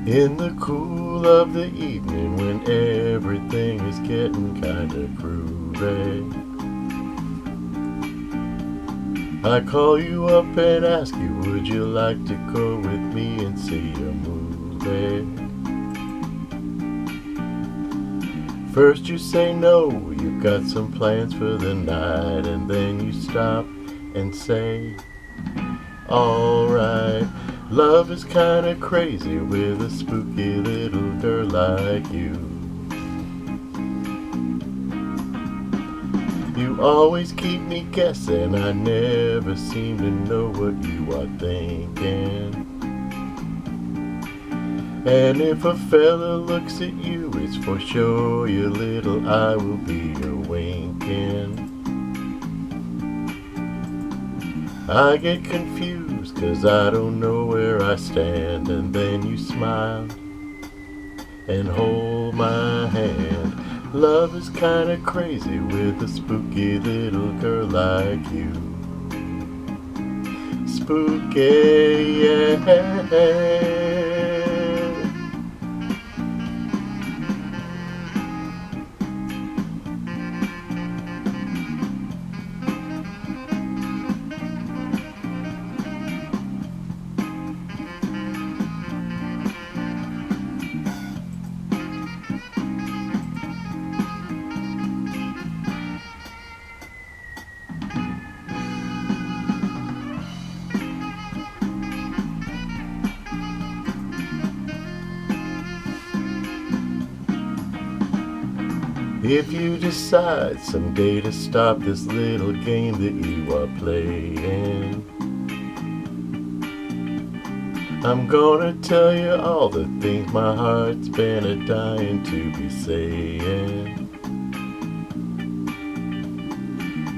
In the cool of the evening when everything is getting kinda groovy, I call you up and ask you, would you like to go with me and see a movie? First you say no, you've got some plans for the night, and then you stop and say, alright. Love is kinda crazy with a spooky little girl like you. You always keep me guessing, I never seem to know what you are thinking. And if a fella looks at you, it's for sure your little eye will be a-winking. I get confused 'cause I don't know where I stand, and then you smile and hold my hand. Love is kinda crazy with a spooky little girl like you. Spooky, yeah. If you decide someday to stop this little game that you are playing, I'm gonna tell you all the things my heart's been a-dying to be saying.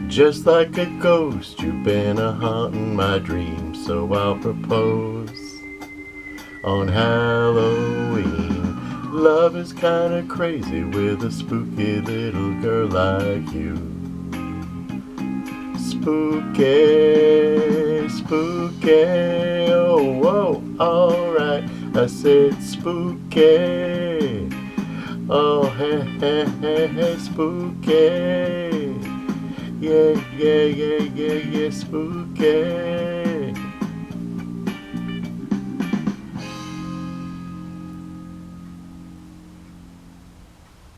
Just like a ghost, you've been a-haunting my dreams, so I'll propose on Halloween. Love is kinda crazy with a spooky little girl like you. Spooky, spooky, oh, whoa, alright. I said spooky, oh, hey, hey, hey, hey, spooky. Yeah, yeah, yeah, yeah, yeah, spooky.